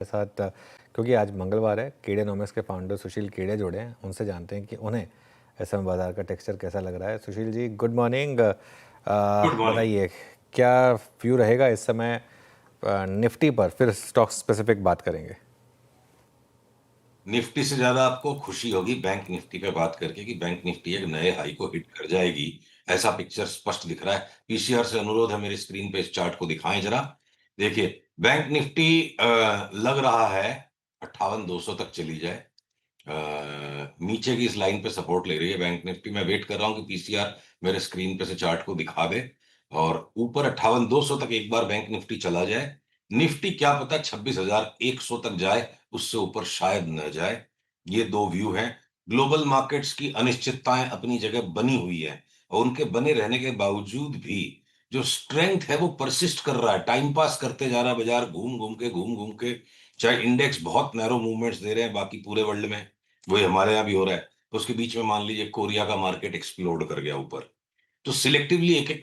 के साथ क्योंकि आज मंगलवार है, केडेनोमिक्स के फाउंडर सुशील केड़े जुड़े हैं। उनसे जानते हैं कि उन्हें इस समय बाजार का टेक्सचर कैसा लग रहा है। Sushil ji, good morning. Good morning. बताइए क्या व्यू रहेगा इस समय निफ्टी पर, फिर स्टॉक स्पेसिफिक बात करेंगे। निफ्टी से ज्यादा आपको खुशी होगी बैंक निफ्टी पे बात करके कि बैंक निफ्टी एक नए हाई को हिट कर जाएगी। ऐसा पिक्चर स्पष्ट दिख रहा है। पीसीआर से अनुरोध है, मेरे स्क्रीन पे इस चार्ट को दिखाएं जरा। देखिए, बैंक निफ्टी लग रहा है 58,200 तक चली जाए। नीचे की इस लाइन पे सपोर्ट ले रही है बैंक निफ्टी। मैं वेट कर रहा हूं कि पीसीआर मेरे स्क्रीन पे से चार्ट को दिखा दे और ऊपर 58,200 तक एक बार बैंक निफ्टी चला जाए। निफ्टी क्या पता 26,100 तक जाए, उससे ऊपर शायद न जाए। ये दो व्यू हैं। ग्लोबल मार्केट्स की अनिश्चितताएं अपनी जगह बनी हुई है और उनके बने रहने के बावजूद भी जो स्ट्रेंथ है वो परसिस्ट कर रहा है। टाइम पास करते जा रहा है बाजार, घूम घूम के। चाहे इंडेक्स बहुत नैरो मूवमेंट्स दे रहे हैं बाकी पूरे वर्ल्ड में, वही हमारे यहाँ भी हो रहा है। तो उसके बीच में मान लीजिए कोरिया का मार्केट एक्सप्लोड कर गया ऊपर। तो सिलेक्टिवली एक एक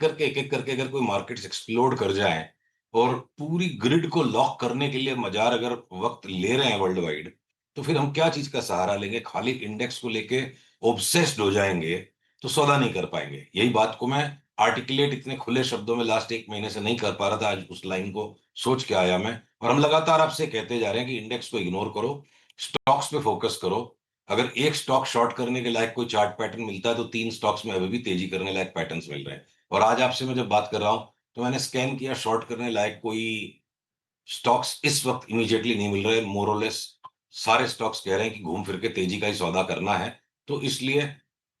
करके अगर कोई मार्केट्स एक्सप्लोड कर जाए और पूरी ग्रिड को लॉक करने के लिए बाजार अगर वक्त ले रहे हैं वर्ल्ड वाइड, तो फिर हम क्या चीज का सहारा लेंगे? खाली इंडेक्स को लेके ऑब्सेस्ड हो जाएंगे तो सौदा नहीं कर पाएंगे। यही बात को मैं आर्टिकुलेट इतने खुले शब्दों में लास्ट एक महीने से नहीं कर पा रहा था। आज उस लाइन को सोच के आया मैं, और हम लगातार आपसे कहते जा रहे हैं कि इंडेक्स को इग्नोर करो, स्टॉक्स पे फोकस करो। अगर एक स्टॉक शॉर्ट करने के लायक कोई चार्ट पैटर्न मिलता है तो तीन स्टॉक्स में अभी भी तेजी करने लायक पैटर्न्स मिल रहे हैं। और आज आपसे मैं जब बात कर रहा हूं तो मैंने स्कैन किया, शॉर्ट करने लायक कोई स्टॉक्स इस वक्त इमीडिएटली नहीं मिल रहे। मोरलेस सारे स्टॉक्स कह रहे हैं कि घूम फिर के तेजी का ही सौदा करना है। तो इसलिए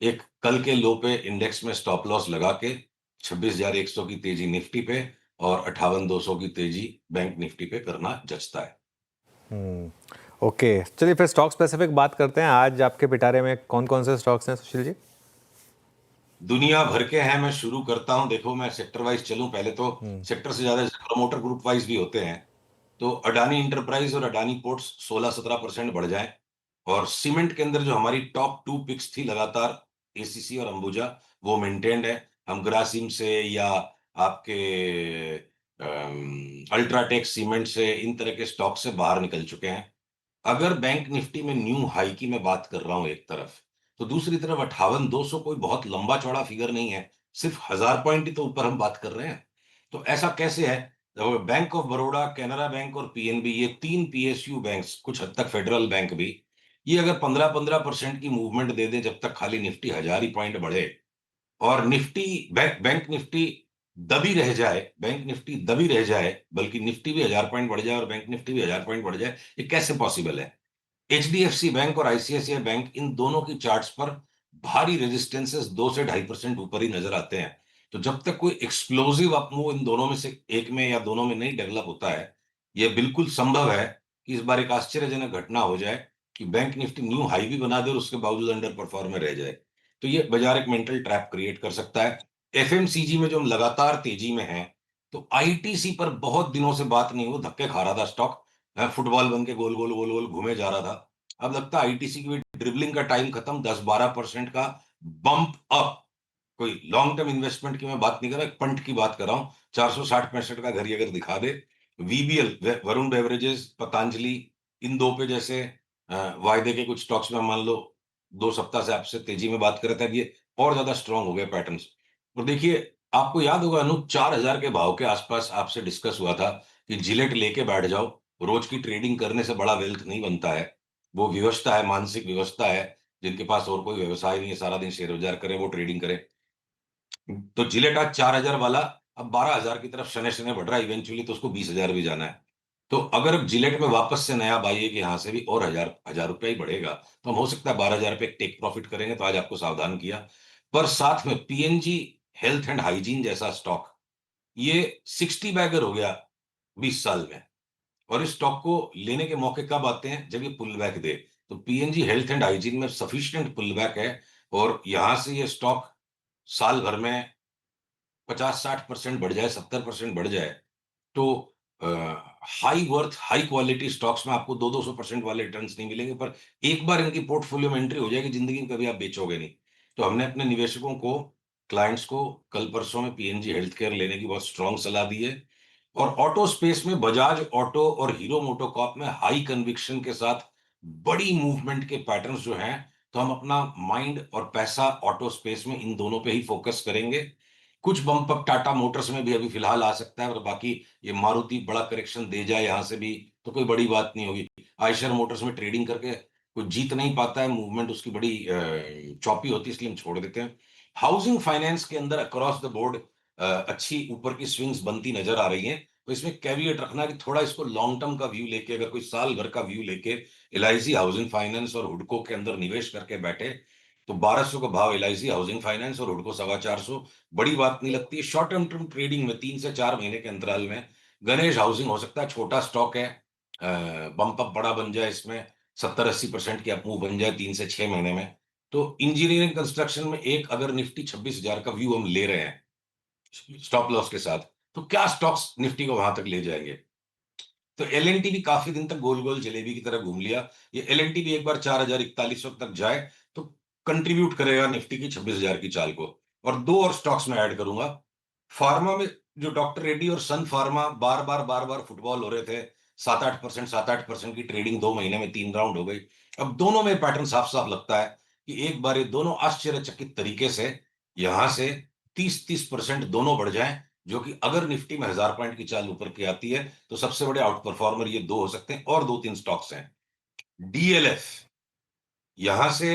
एक कल के लो पे इंडेक्स में स्टॉप लॉस लगा के 26,100 की तेजी निफ्टी पे और 58,200 की तेजी बैंक निफ्टी पे करना जचता है। ओके, चलिए फिर स्टॉक स्पेसिफिक बात करते हैं। आज आपके पिटारे में कौन कौन से स्टॉक्स हैं सुशील जी? दुनिया भर के हैं। मैं शुरू करता हूं, देखो मैं सेक्टर वाइज चलूं पहले तो। सेक्टर से ज्यादा प्रमोटर ग्रुप वाइज भी होते हैं। तो अडानी इंटरप्राइज और अडानी पोर्ट्स 16-17% बढ़ जाए। और सीमेंट के अंदर जो हमारी टॉप टू पिक्स थी लगातार, एसीसी और अंबुजा, वो मेंटेन्ड है। हम ग्रासिम से या आपके अल्ट्राटेक सीमेंट से, इन तरह के स्टॉक से बाहर निकल चुके हैं। अगर बैंक निफ्टी में न्यू हाई की मैं बात कर रहा हूं एक तरफ, तो दूसरी तरफ 58,200 कोई बहुत लंबा चौड़ा फिगर नहीं है। सिर्फ 1,000 पॉइंट ही तो ऊपर हम बात कर रहे हैं। तो ऐसा कैसे है? Bank of Baroda, Canara bank और पीएनबी, ये तीन पीएसयू बैंक्स, कुछ हद तक फेडरल बैंक भी, ये अगर 15-15% की मूवमेंट दे दें जब तक खाली निफ्टी 1,000 ही पॉइंट बढ़े, और निफ्टी बैंक निफ्टी दबी रह जाए, बैंक निफ्टी दबी रह जाए, बल्कि निफ्टी भी 1,000 पॉइंट बढ़ जाए और बैंक निफ्टी भी 1,000 पॉइंट बढ़ जाए, ये कैसे पॉसिबल है? एचडीएफसी बैंक और आईसीआईसीआई बैंक, इन दोनों की चार्ट्स पर भारी रेजिस्टेंसेस 2 से 2.5% ऊपर ही नजर आते हैं। तो जब तक कोई एक्सप्लोसिव अपमूव इन दोनों में से एक में या दोनों में नहीं डेवलप होता है, यह बिल्कुल संभव है कि इस बार एक आश्चर्यजनक घटना हो जाए कि बैंक निफ्टी न्यू हाई भी बना दे और उसके बावजूद अंडर परफॉर्म में रह जाए। तो ये बाजार एक मेंटल ट्रैप क्रिएट कर सकता है। एफएमसीजी में जो हम लगातार तेजी में हैं, तो आईटीसी पर बहुत दिनों से बात नहीं हुई, धक्के खा रहा था स्टॉक, फुटबॉल बन के गोल गोल गोल गोल घूमे जा रहा था। अब लगता है आईटीसी की भी ड्रिबलिंग का टाइम खत्म, 10-12% का बम्प अप। कोई लॉन्ग टर्म इन्वेस्टमेंट की मैं बात नहीं कर रहा, एक पंट की बात कर रहा हूं। 460-65 का घड़ी अगर दिखा दे, वीबीएल, वरुण बेवरेजेस, पतंजलि, इन दो पे जैसे वायदे के कुछ स्टॉक्स में मान लो 2 सप्ताह से आपसे तेजी में बात कर रहे थे, अब ये और ज्यादा स्ट्रांग हो गए पैटर्न्स। और देखिए, आपको याद होगा अनु, 4,000 के भाव के आसपास आपसे डिस्कस हुआ था कि जिलेट लेके बैठ जाओ, रोज की ट्रेडिंग करने से बड़ा वेल्थ नहीं बनता है। वो विवशता है, मानसिक विवशता है। जिनके पास और कोई व्यवसाय नहीं है, सारा दिन शेयर बाजार करे, वो ट्रेडिंग करे। तो जिलेट आज 4,000 वाला अब 12,000 की तरफ शनै शनै बढ़ रहा है। इवेंचुअली तो उसको 20,000 भी जाना है। तो अगर अब जिलेट में वापस से नया बाई है कि यहां से भी और 1,000 रुपया ही बढ़ेगा, तो हम हो सकता है 12,000 पे टेक प्रॉफिट करेंगे। तो आज आपको सावधान किया। पर साथ में पीएनजी हेल्थ एंड हाइजीन जैसा स्टॉक, ये 60 बैगर हो गया 20 साल में। और इस स्टॉक को लेने के मौके कब आते हैं? जब ये पुल बैक दे। तो पीएनजी हेल्थ एंड हाइजीन में सफिशिएंट पुल बैक है, और यहां से ये स्टॉक साल भर में 50-60% बढ़ जाए, 70% बढ़ जाए, तो high worth high quality stocks में आपको 200-200% वाले रिटर्न्स नहीं मिलेंगे, पर एक बार इनकी पोर्टफोलियो में एंट्री हो जाएगी, जिंदगी में कभी आप बेचोगे नहीं। तो हमने अपने निवेशकों को, क्लाइंट्स को, कल परसों में पीएनजी हेल्थ केयर लेने की बहुत स्ट्रांग सलाह दी है। और ऑटो स्पेस में बजाज ऑटो और हीरो मोटोकॉर्प में हाई कन्विक्शन के साथ बड़ी मूवमेंट के पैटर्न्स जो हैं, तो हम अपना माइंड और पैसा ऑटो स्पेस में इन दोनों पे ही फोकस करेंगे। कुछ बम्प अप टाटा मोटर्स में भी अभी फिलहाल आ सकता है, और बाकी ये मारुति बड़ा करेक्शन दे जाए यहां से भी तो कोई बड़ी बात नहीं होगी। आयशर मोटर्स में ट्रेडिंग करके कोई जीत नहीं पाता है, मूवमेंट उसकी बड़ी चॉपी होती है, इसलिए हम छोड़ देते हैं। हाउसिंग फाइनेंस के अंदर अक्रॉस द बोर्ड अच्छी ऊपर की स्विंग्स बनती नजर आ रही हैं। तो इसमें कैविएट रखना कि थोड़ा इसको लॉन्ग टर्म का व्यू लेके, अगर कोई साल भर का व्यू लेके एलआईसी हाउसिंग फाइनेंस और हुडको के अंदर निवेश करके बैठे, तो 1200 का भाव एलआईसी हाउसिंग फाइनेंस और हुडको 450, बड़ी बात नहीं लगती। शॉर्ट टर्म ट्रेडिंग में 3 से 4 महीने के अंतराल में गणेश हाउसिंग हो सकता है, छोटा स्टॉक है, बम्प अप बड़ा बन जाए, इसमें 70-80% की अपमूव बन जाए 3 से 6 महीने में। तो इंजीनियरिंग कंस्ट्रक्शन में एक अगर निफ्टी 26,000 का व्यू हम ले रहे हैं स्टॉप लॉस के साथ, तो क्या स्टॉक्स निफ्टी को वहां तक ले जाएंगे? तो एलएनटी भी काफी दिन तक गोल गोल जलेबी की तरह घूम लिया। ये एलएनटी भी एक बार 4,041 तक जाए तो कंट्रीब्यूट करेगा निफ्टी की 26,000 की चाल को। और दो और स्टॉक्स में ऐड करूंगा। फार्मा में जो डॉक्टर रेड्डी और सन फार्मा बार बार फुटबॉल हो रहे थे, 7-8% की ट्रेडिंग 2 महीने में 3 राउंड हो गई। अब दोनों में पैटर्न साफ साफ लगता है कि एक बार ये दोनों आश्चर्यचकित तरीके से यहां से 30-30% दोनों बढ़ जाएं, जो कि अगर निफ्टी में 1,000 पॉइंट की चाल ऊपर की आती है तो सबसे बड़े आउट परफॉर्मर ये दो हो सकते हैं। और 2-3 स्टॉक्स हैं। डीएलएफ यहां से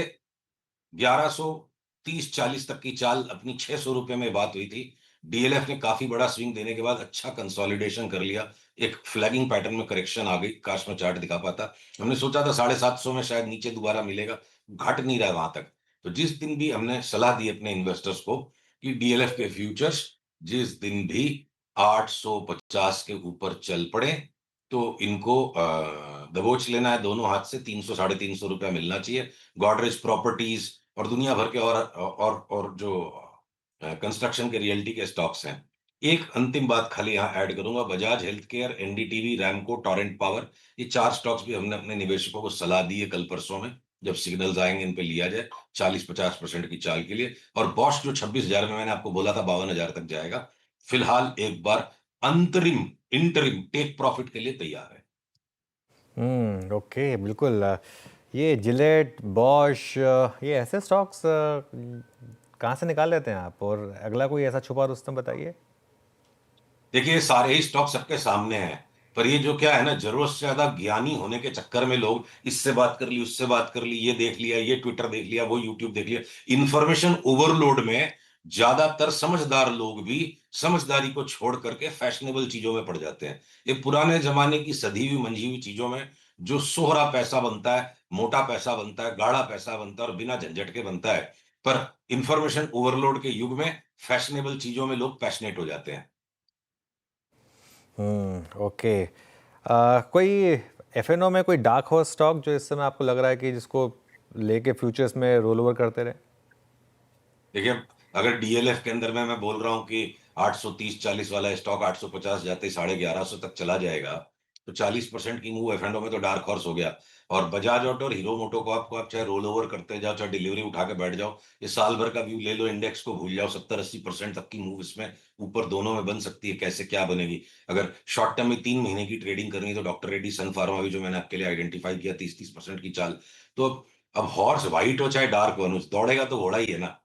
1130-40 तक की चाल अपनी 600 रुपए में बात हुई थी। डीएलएफ ने काफी बड़ा स्विंग देने के बाद अच्छा कंसोलिडेशन कर लिया, एक फ्लैगिंग पैटर्न में करेक्शन आ गई। काश में चार्ट दिखा पाता, हमने सोचा था 750 में शायद नीचे दोबारा मिलेगा, घट नहीं रहा वहां तक। तो जिस दिन भी हमने सलाह दी अपने इन्वेस्टर्स को कि डीएलएफ के फ्यूचर्स जिस दिन भी 850 के ऊपर चल पड़े तो इनको दबोच लेना है दोनों हाथ से। 300-350 रुपया मिलना चाहिए। गॉडरेज प्रॉपर्टीज और दुनिया भर के और जो कंस्ट्रक्शन के रियल्टी के स्टॉक्स हैं। एक अंतिम बात खाली यहां ऐड करूंगा, Bajaj health care, NDTV, Ramco, torrent power, ये 4 स्टॉक्स भी हमने अपने निवेशकों को सलाह दी है कल परसों में, जब सिग्नल्स आएंगे इन पे लिया जाए 40-50% की चाल के लिए। और बॉश जो 26,000 में मैंने आपको बोला था 52,000 तक जाएगा, फिलहाल एक बार अंतरिम इंटरिम टेक प्रॉफिट के लिए तैयार है। ओके, बिल्कुल। ये जिलेट, बॉश, ये ऐसे स्टॉक्स कहाँ से निकाल लेते हैं आप? और अगला कोई ऐसा छुपा रुस्तम बताइए। देखिए सारे ही स्टॉक सबके सामने हैं, पर ये जो क्या है ना, जरूरत से ज्यादा ज्ञानी होने के चक्कर में लोग इससे बात कर ली, उससे बात कर ली, ये देख लिया, ये ट्विटर देख लिया, वो यूट्यूब देख लिया, इंफॉर्मेशन ओवरलोड में ज्यादातर समझदार लोग भी समझदारी को छोड़ करके फैशनेबल चीजों में पड़ जाते हैं। ये पुराने जमाने की सधी हुई मंझी हुई चीजों में जो सोहरा पैसा बनता है, मोटा पैसा बनता है, गाढ़ा पैसा बनता है और बिना झंझट के बनता है, पर इंफॉर्मेशन ओवरलोड के युग में फैशनेबल चीजों में लोग पैशनेट हो जाते हैं। ओके। कोई एफएनओ में कोई डार्क हॉर्स स्टॉक जो इस समय आपको लग रहा है कि जिसको लेके फ्यूचर्स में रोल ओवर करते रहे? देखिए अगर डीएलएफ के अंदर में मैं बोल रहा हूं कि 830-40 वाला स्टॉक 850 जाते ही 1150 तक चला जाएगा, तो 40% की मूव एफएनओ में तो डार्क हॉर्स हो गया। और बजाज ऑटो और हीरो मोटो को आपको आप चाहे रोल ओवर करते जाओ, चाहे डिलीवरी उठा के बैठ जाओ, ये साल भर का व्यू ले लो, इंडेक्स को भूल जाओ, 70-80% तक की मूव इसमें ऊपर दोनों में बन सकती है। कैसे क्या बनेगी? अगर शॉर्ट टर्म में 3 महीने की ट्रेडिंग करनी है तो डॉक्टर रेड्डी, सन फार्मा भी जो मैंने आपके लिए आइडेंटिफाई किया 30-30% की चाल। तो अब हॉर्स व्हाइट हो चाहे डार्क हो, दौड़ेगा तो घोड़ा ही है ना।